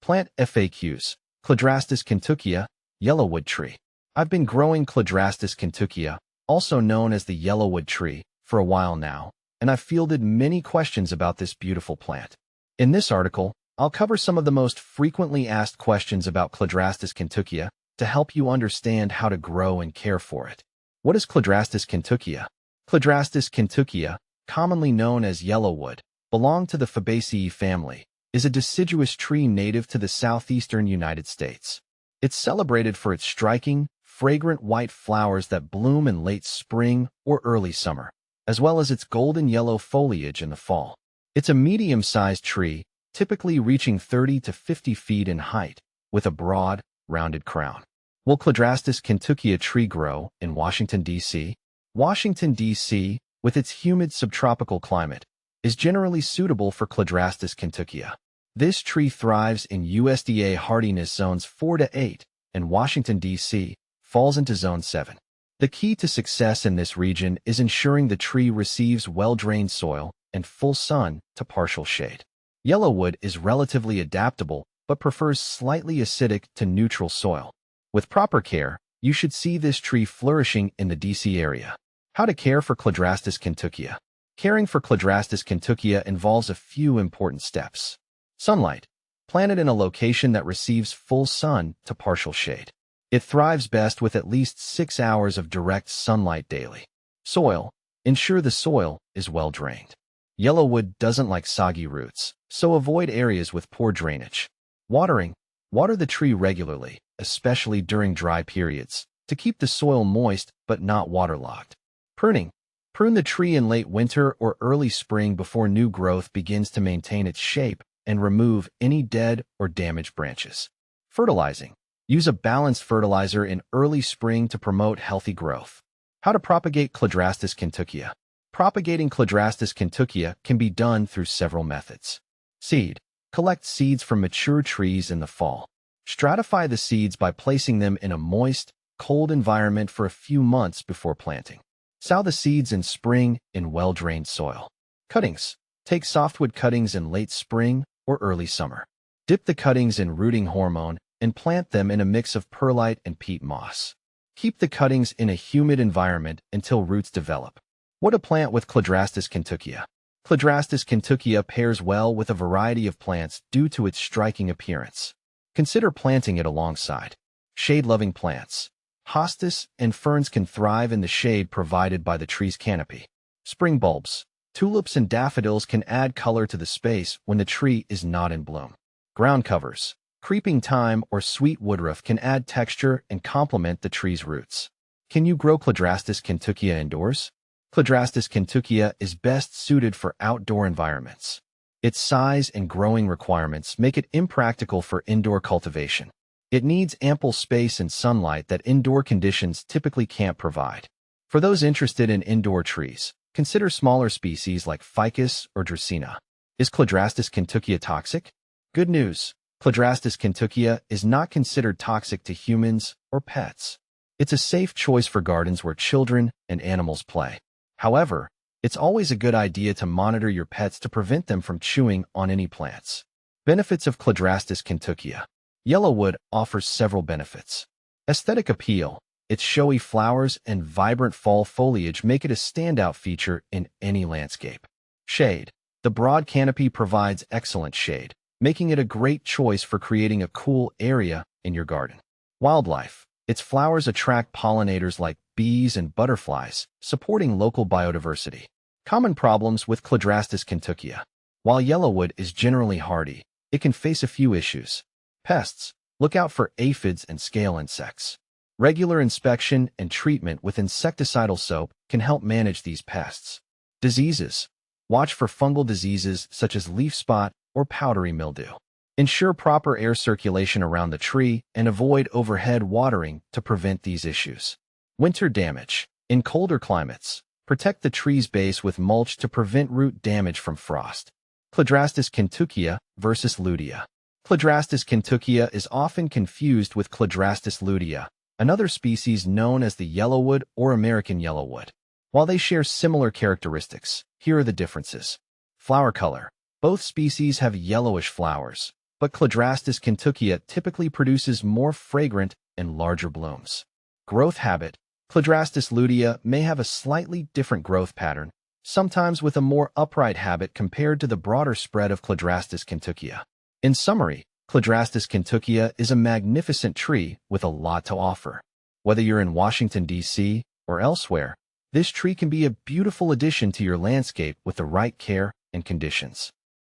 Plant FAQs. Cladrastis kentukea, Yellowwood tree. I've been growing Cladrastis kentukea, also known as the Yellowwood tree, for a while now, and I've fielded many questions about this beautiful plant. In this article, I'll cover some of the most frequently asked questions about Cladrastis kentukea to help you understand how to grow and care for it. What is Cladrastis kentukea? Cladrastis kentukea, commonly known as Yellowwood, belong to the Fabaceae family, is a deciduous tree native to the southeastern United States. It's celebrated for its striking, fragrant white flowers that bloom in late spring or early summer, as well as its golden yellow foliage in the fall. It's a medium-sized tree, typically reaching 30 to 50 feet in height, with a broad, rounded crown. Will Cladrastis kentukea tree grow in Washington, D.C.? Washington, D.C., with its humid subtropical climate, is generally suitable for Cladrastis kentukea. This tree thrives in USDA hardiness zones 4 to 8, and Washington, D.C., falls into Zone 7. The key to success in this region is ensuring the tree receives well-drained soil and full sun to partial shade. Yellowwood is relatively adaptable but prefers slightly acidic to neutral soil. With proper care, you should see this tree flourishing in the D.C. area. How to care for Cladrastis kentukea. Caring for Cladrastis kentukea involves a few important steps. Sunlight. Plant it in a location that receives full sun to partial shade. It thrives best with at least 6 hours of direct sunlight daily. Soil. Ensure the soil is well drained. Yellowwood doesn't like soggy roots, so avoid areas with poor drainage. Watering. Water the tree regularly, especially during dry periods, to keep the soil moist but not waterlogged. Pruning. Prune the tree in late winter or early spring before new growth begins to maintain its shape and remove any dead or damaged branches. Fertilizing. Use a balanced fertilizer in early spring to promote healthy growth. How to propagate Cladrastis kentukea. Propagating Cladrastis kentukea can be done through several methods. Seed. Collect seeds from mature trees in the fall. Stratify the seeds by placing them in a moist, cold environment for a few months before planting. Sow the seeds in spring in well-drained soil. Cuttings. Take softwood cuttings in late spring or early summer. Dip the cuttings in rooting hormone and plant them in a mix of perlite and peat moss. Keep the cuttings in a humid environment until roots develop. What to plant with Cladrastis kentukea. Cladrastis kentukea pairs well with a variety of plants due to its striking appearance. Consider planting it alongside shade-loving plants. Hostas and ferns can thrive in the shade provided by the tree's canopy. Spring bulbs. Tulips and daffodils can add color to the space when the tree is not in bloom. Ground covers. Creeping thyme or sweet woodruff can add texture and complement the tree's roots. Can you grow Cladrastis kentukea indoors? Cladrastis kentukea is best suited for outdoor environments. Its size and growing requirements make it impractical for indoor cultivation. It needs ample space and sunlight that indoor conditions typically can't provide. For those interested in indoor trees, consider smaller species like ficus or dracaena. Is Cladrastis kentukea toxic? Good news. Cladrastis kentukea is not considered toxic to humans or pets. It's a safe choice for gardens where children and animals play. However, it's always a good idea to monitor your pets to prevent them from chewing on any plants. Benefits of Cladrastis kentukea. Yellowwood offers several benefits. Aesthetic appeal. Its showy flowers and vibrant fall foliage make it a standout feature in any landscape. Shade. The broad canopy provides excellent shade, making it a great choice for creating a cool area in your garden. Wildlife. Its flowers attract pollinators like bees and butterflies, supporting local biodiversity. Common problems with Cladrastis kentukea. While Yellowwood is generally hardy, it can face a few issues. Pests. Look out for aphids and scale insects. Regular inspection and treatment with insecticidal soap can help manage these pests. Diseases. Watch for fungal diseases such as leaf spot or powdery mildew. Ensure proper air circulation around the tree and avoid overhead watering to prevent these issues. Winter damage. In colder climates, protect the tree's base with mulch to prevent root damage from frost. Cladrastis kentukea versus lutea. Cladrastis kentukea is often confused with Cladrastis lutea, another species known as the Yellowwood or American Yellowwood. While they share similar characteristics, here are the differences. Flower color. Both species have yellowish flowers, but Cladrastis kentukea typically produces more fragrant and larger blooms. Growth habit. Cladrastis lutea may have a slightly different growth pattern, sometimes with a more upright habit compared to the broader spread of Cladrastis kentukea. In summary, Cladrastis kentukea is a magnificent tree with a lot to offer. Whether you're in Washington, D.C. or elsewhere, this tree can be a beautiful addition to your landscape with the right care and conditions.